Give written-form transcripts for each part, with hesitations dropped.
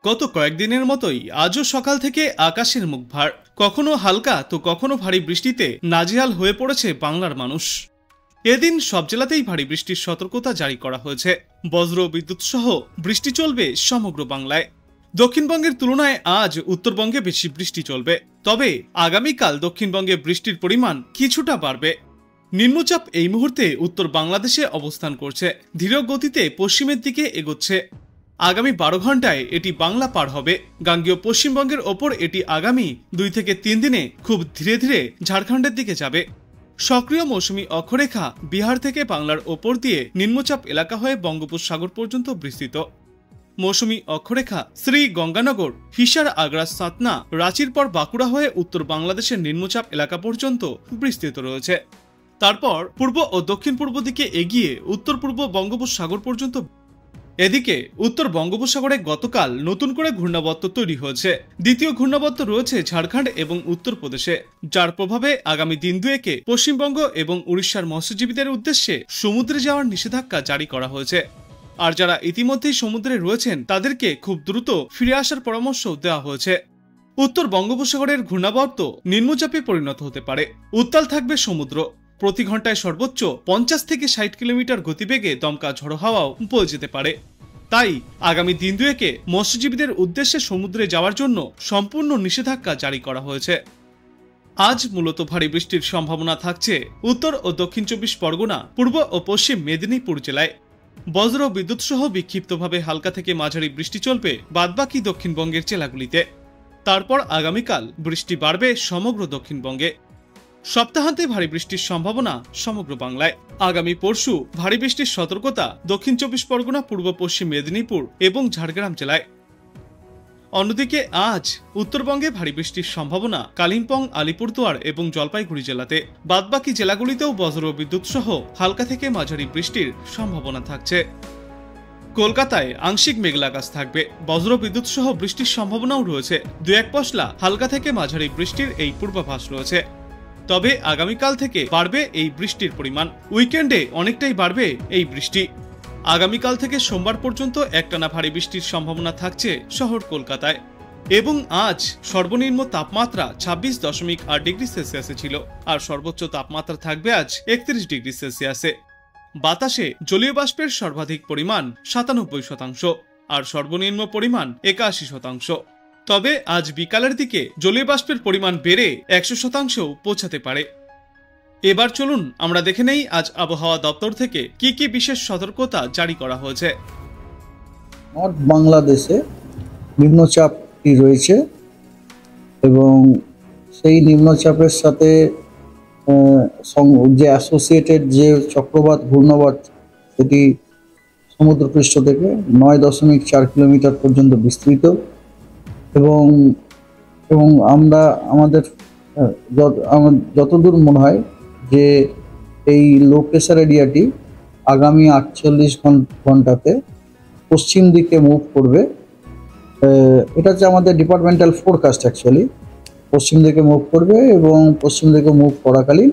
গত কয়েকদিনের মতোই আজও সকাল থেকে আকাশের মুখ ভার, কখনো হালকা তো কখনো ভারী বৃষ্টিতে নাজেহাল হয়ে পড়েছে বাংলার মানুষ। এদিন সব জেলাতেই ভারী বৃষ্টির সতর্কতা জারি করা হয়েছে। বজ্র বিদ্যুৎ সহ বৃষ্টি চলবে সমগ্র বাংলায়। দক্ষিণবঙ্গের তুলনায় আজ উত্তরবঙ্গে বেশি বৃষ্টি চলবে, তবে আগামীকাল দক্ষিণবঙ্গে বৃষ্টির পরিমাণ কিছুটা বাড়বে। নিম্নচাপ এই মুহূর্তে উত্তর বাংলাদেশে অবস্থান করছে, ধীর গতিতে পশ্চিমের দিকে এগোচ্ছে। আগামী 12 ঘন্টায় এটি বাংলা পার হবে। গাঙ্গেয় পশ্চিমবঙ্গের ওপর এটি আগামী 2 থেকে 3 দিনে খুব ধীরে ধীরে ঝাড়খণ্ডের দিকে যাবে। সক্রিয় মৌসুমী অক্ষরেখা বিহার থেকে বাংলার ওপর দিয়ে নিম্নচাপ এলাকা হয়ে বঙ্গোপসাগর পর্যন্ত বিস্তৃত। মৌসুমী অক্ষরেখা শ্রী গঙ্গানগর, হিসার, আগ্রা, সাতনা, রাঁচির পর বাঁকুড়া হয়ে উত্তর বাংলাদেশের নিম্নচাপ এলাকা পর্যন্ত বিস্তৃত রয়েছে। তারপর পূর্ব ও দক্ষিণ পূর্ব দিকে এগিয়ে উত্তর পূর্ব বঙ্গোপসাগর পর্যন্ত। এদিকে উত্তর বঙ্গোপসাগরে গতকাল নতুন করে ঘূর্ণাবর্ত তৈরি হয়েছে। দ্বিতীয় ঘূর্ণাবর্ত রয়েছে ঝাড়খণ্ড এবং উত্তরপ্রদেশে, যার প্রভাবে আগামী দিন দুয়েকে পশ্চিমবঙ্গ এবং উড়িষ্যার মৎস্যজীবীদের উদ্দেশ্যে সমুদ্রে যাওয়ার নিষেধাজ্ঞা জারি করা হয়েছে। আর যারা ইতিমধ্যেই সমুদ্রে রয়েছেন তাদেরকে খুব দ্রুত ফিরে আসার পরামর্শ দেওয়া হয়েছে। উত্তর বঙ্গোপসাগরের ঘূর্ণাবর্ত নিম্নচাপে পরিণত হতে পারে। উত্তাল থাকবে সমুদ্র। প্রতি ঘন্টায় সর্বোচ্চ 50 থেকে 60 কিলোমিটার গতিবেগে দমকা ঝড়ো হাওয়াও বয়ে যেতে পারে। তাই আগামী দিন দুয়েকে মৎস্যজীবীদের উদ্দেশ্যে সমুদ্রে যাওয়ার জন্য সম্পূর্ণ নিষেধাজ্ঞা জারি করা হয়েছে। আজ মূলত ভারী বৃষ্টির সম্ভাবনা থাকছে উত্তর ও দক্ষিণ 24 পরগনা, পূর্ব ও পশ্চিম মেদিনীপুর জেলায়। বজ্র বিদ্যুৎ সহ বিক্ষিপ্তভাবে হালকা থেকে মাঝারি বৃষ্টি চলবে বাদবাকি দক্ষিণবঙ্গের জেলাগুলিতে। তারপর আগামীকাল বৃষ্টি বাড়বে সমগ্র দক্ষিণবঙ্গে। সপ্তাহান্তে ভারী বৃষ্টির সম্ভাবনা সমগ্র বাংলায়। আগামী পরশু ভারী বৃষ্টির সতর্কতা দক্ষিণ 24 পরগনা, পূর্ব পশ্চিম মেদিনীপুর এবং ঝাড়গ্রাম জেলায়। অন্যদিকে আজ উত্তরবঙ্গে ভারী বৃষ্টির সম্ভাবনা কালিম্পং, আলিপুরদুয়ার এবং জলপাইগুড়ি জেলাতে। বাদবাকি জেলাগুলিতেও বজ্র বিদ্যুৎ সহ হালকা থেকে মাঝারি বৃষ্টির সম্ভাবনা থাকছে। কলকাতায় আংশিক মেঘলা আকাশ থাকবে, বজ্র বিদ্যুৎ সহ বৃষ্টির সম্ভাবনাও রয়েছে। 2-1 পশলা হালকা থেকে মাঝারি বৃষ্টির এই পূর্বাভাস রয়েছে। তবে আগামীকাল থেকে বাড়বে এই বৃষ্টির পরিমাণ। উইকেন্ডে অনেকটাই বাড়বে এই বৃষ্টি। আগামীকাল থেকে সোমবার পর্যন্ত একটানা ভারী বৃষ্টির সম্ভাবনা থাকছে শহর কলকাতায়। এবং আজ সর্বনিম্ন তাপমাত্রা 26.8 ডিগ্রি সেলসিয়াসে ছিল, আর সর্বোচ্চ তাপমাত্রা থাকবে আজ 31 ডিগ্রি সেলসিয়াসে। বাতাসে জলীয় বাষ্পের সর্বাধিক পরিমাণ 97%, আর সর্বনিম্ন পরিমাণ 81%। তবে আজ বিকালের দিকে জলীয় বাষ্পের পরিমাণ বেড়ে 100% পৌঁছাতে পারে। এবার চলুন আমরা দেখে নেই আজ আবহাওয়া দপ্তর থেকে কি কি বিশেষ সতর্কতা জারি করা হয়েছে। নর্থ বাংলাদেশে নিম্নচাপটি রয়েছে এবং সেই নিম্নচাপের সাথে যে অ্যাসোসিয়েটেড যে চক্রবাত ঘূর্ণাবর্ত, সেটি সমুদ্রপৃষ্ঠ থেকে 9.4 কিলোমিটার পর্যন্ত বিস্তৃত। এবং আমরা আমাদের যতদূর মনে হয় যে এই লো প্রেসার এরিয়াটি আগামী 48 ঘন্টাতে পশ্চিম দিকে মুভ করবে। এটা হচ্ছে আমাদের ডিপার্টমেন্টাল ফোরকাস্ট। অ্যাকচুয়ালি পশ্চিম দিকে মুভ করবে এবং পশ্চিম দিকে মুভ করাকালীন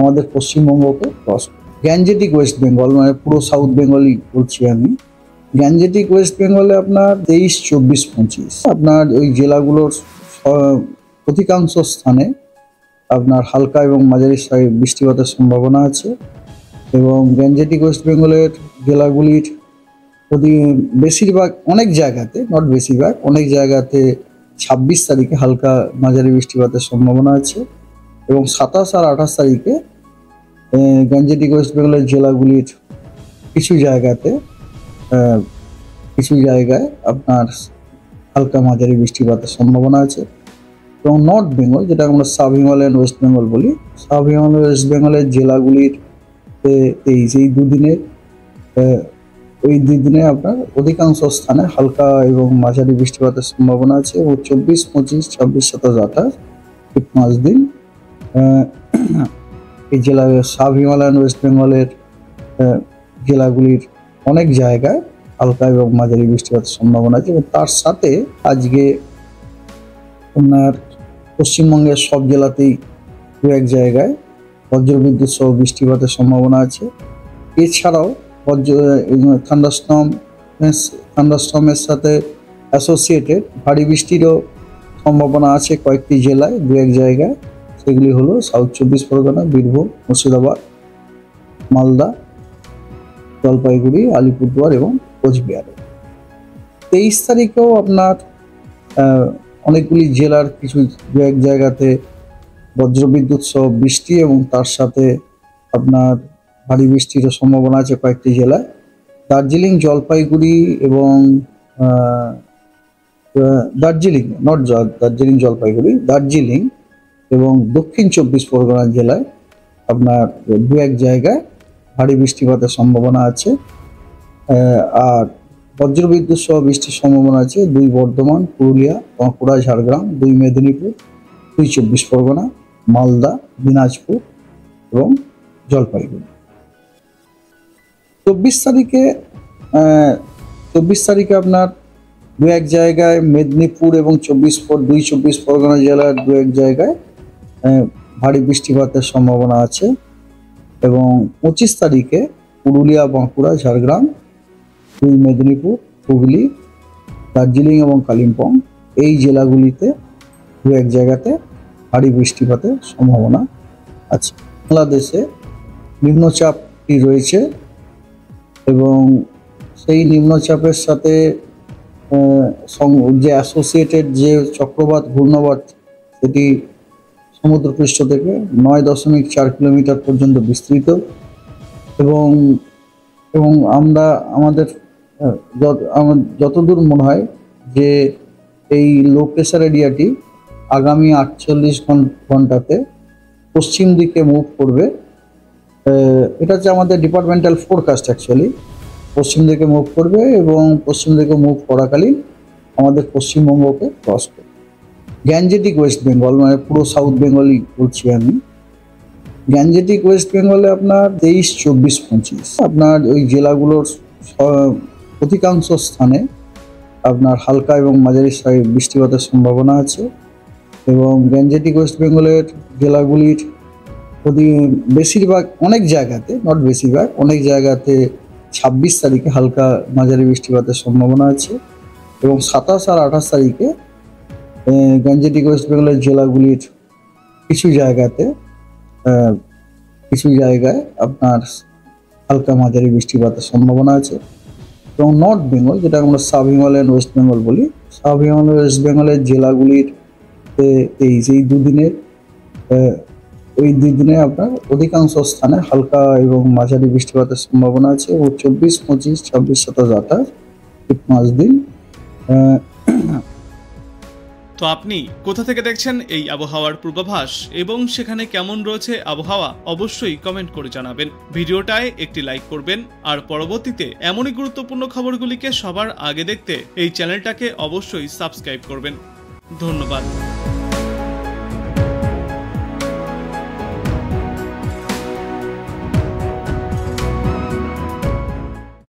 আমাদের পশ্চিমবঙ্গকে ক্রস করবে। গ্যাঞ্জেটিক ওয়েস্ট বেঙ্গল, মানে পুরো সাউথ বেঙ্গলই বলছি আমি। গ্যাঞ্জেটিক ওয়েস্ট বেঙ্গলে আপনার 23, 24, 25 আপনার ওই জেলাগুলোর অধিকাংশ স্থানে আপনার হালকা এবং মাঝারি বৃষ্টিপাতের সম্ভাবনা আছে। এবং গ্যাঞ্জেটিক ওয়েস্ট বেঙ্গলের জেলাগুলির বেশিরভাগ, অনেক জায়গাতে, নট বেশিরভাগ, অনেক জায়গাতে 26 তারিখে হালকা মাঝারি বৃষ্টিপাতের সম্ভাবনা আছে। এবং 27 আর 28 তারিখে গ্যাঞ্জেটিক ওয়েস্ট বেঙ্গলের জেলাগুলির কিছু জায়গায় আপনার হালকা মাঝারি বৃষ্টিপাতের সম্ভাবনা আছে। এবং নর্থ বেঙ্গল, যেটা আমরা সাব হিমালয়ান ওয়েস্ট বেঙ্গল বলি, সাব হিমালয়ান ওয়েস্ট বেঙ্গলের জেলাগুলির এই 2 দিনে আপনার অধিকাংশ স্থানে হালকা এবং মাঝারি বৃষ্টিপাতের সম্ভাবনা আছে। এবং 24, 25, 26, 27, 28 এই 5 দিন এই জেলা সাব হিমালয়ান ওয়েস্ট বেঙ্গলের জেলাগুলির অনেক জায়গায় হালকা এবং মাঝারি বৃষ্টিপাতের সম্ভাবনা আছে। এবং তার সাথে আজকে আপনার পশ্চিমবঙ্গের সব জেলাতেই 2-1 জায়গায় বজ্রবিদ্যুৎ সহ বৃষ্টিপাতের সম্ভাবনা আছে। এছাড়াও থান্ডারস্টর্মের সাথে অ্যাসোসিয়েটেড ভারী বৃষ্টিরও সম্ভাবনা আছে কয়েকটি জেলায়, দু এক জায়গায়। সেগুলি হলো সাউথ 24 পরগনা, বীরভূম, মুর্শিদাবাদ, মালদা, জলপাইগুড়ি, আলিপুরদুয়ার এবং কোচবিহারে। 23 তারিখেও আপনার অনেকগুলি জেলার কিছু দু এক জায়গাতে বজ্রবিদ্যুৎ সহ বৃষ্টি এবং তার সাথে আপনার ভারী বৃষ্টিরও সম্ভাবনা আছে কয়েকটি জেলায়। দার্জিলিং, জলপাইগুড়ি এবং দার্জিলিং জলপাইগুড়ি, দার্জিলিং এবং দক্ষিণ 24 পরগনা জেলায় আপনার দু এক জায়গায় ভারী বৃষ্টিপাতের সম্ভাবনা আছে। আর বজ্রবিদ্যুৎ সহ বৃষ্টির সম্ভাবনা আছে 2 বর্ধমান, পুরুলিয়া, বাঁকুড়া, ঝাড়গ্রাম, 2 মেদিনীপুর, 2 24 পরগনা, মালদা, দিনাজপুর এবং জলপাইগুড়ি। 24 তারিখে আপনার দু এক জায়গায় মেদিনীপুর এবং 2 24 পরগনা জেলার দু এক জায়গায় ভারী বৃষ্টিপাতের সম্ভাবনা আছে। এবং 25 তারিখে পুরুলিয়া, বাঁকুড়া, ঝাড়গ্রাম, 2 মেদিনীপুর, হুগলি, দার্জিলিং এবং কালিম্পং এই জেলাগুলিতে দু এক জায়গাতে ভারী বৃষ্টিপাতের সম্ভাবনা আছে। বাংলাদেশে নিম্নচাপটি রয়েছে এবং সেই নিম্নচাপের সাথে যে অ্যাসোসিয়েটেড যে চক্রবাত ঘূর্ণাবর্ত, সেটি সমুদ্রপৃষ্ঠ থেকে 9.4 কিলোমিটার পর্যন্ত বিস্তৃত এবং আমরা আমাদের যতদূর মনে হয় যে এই লো প্রেসার এরিয়াটি আগামী 48 ঘন্টাতে পশ্চিম দিকে মুভ করবে। এটা হচ্ছে আমাদের ডিপার্টমেন্টাল ফোরকাস্ট। অ্যাকচুয়ালি পশ্চিম দিকে মুভ করবে এবং পশ্চিম দিকে মুভ করাকালীন আমাদের পশ্চিমবঙ্গকে ক্রস করবে। গ্যাঞ্জেটিক ওয়েস্ট বেঙ্গল, মানে পুরো সাউথ বেঙ্গলই বলছি আমি। গ্যাঞ্জেটিক ওয়েস্ট বেঙ্গলে আপনার 23, 24, 25 আপনার ওই জেলাগুলোর অধিকাংশ স্থানে আপনার হালকা এবং মাঝারি বৃষ্টিপাতের সম্ভাবনা আছে। এবং গ্যাঞ্জেটিক ওয়েস্ট বেঙ্গলের জেলাগুলির বেশিরভাগ, অনেক জায়গাতে, নট বেশিরভাগ, অনেক জায়গাতে 26 তারিখে হালকা মাঝারি বৃষ্টিপাতের সম্ভাবনা আছে। এবং 27 আর 28 তারিখে গ্যাঞ্জেটিক ওয়েস্ট বেঙ্গলের জেলাগুলির কিছু জায়গায় আপনার হালকা মাঝারি বৃষ্টিপাতের সম্ভাবনা আছে। এবং নর্থ বেঙ্গল, যেটা আমরা সাব হিমালয়ান ওয়েস্ট বেঙ্গল বলি, সাব হিমালয়ান ওয়েস্ট বেঙ্গলের জেলাগুলির এই দুই দিনে আপনার অধিকাংশ স্থানে হালকা এবং মাঝারি বৃষ্টিপাতের সম্ভাবনা আছে। ও 24, 25, 26, 27, 28 5 দিন। তো আপনি কোথা থেকে দেখছেন এই আবহাওয়ার পূর্বাভাস এবং সেখানে কেমন রয়েছে আবহাওয়া, অবশ্যই কমেন্ট করে জানাবেন। ভিডিওটায় একটি লাইক করবেন আর পরবর্তীতে এমনই গুরুত্বপূর্ণ খবরগুলিকে সবার আগে দেখতে এই চ্যানেলটাকে অবশ্যই সাবস্ক্রাইব করবেন। ধন্যবাদ।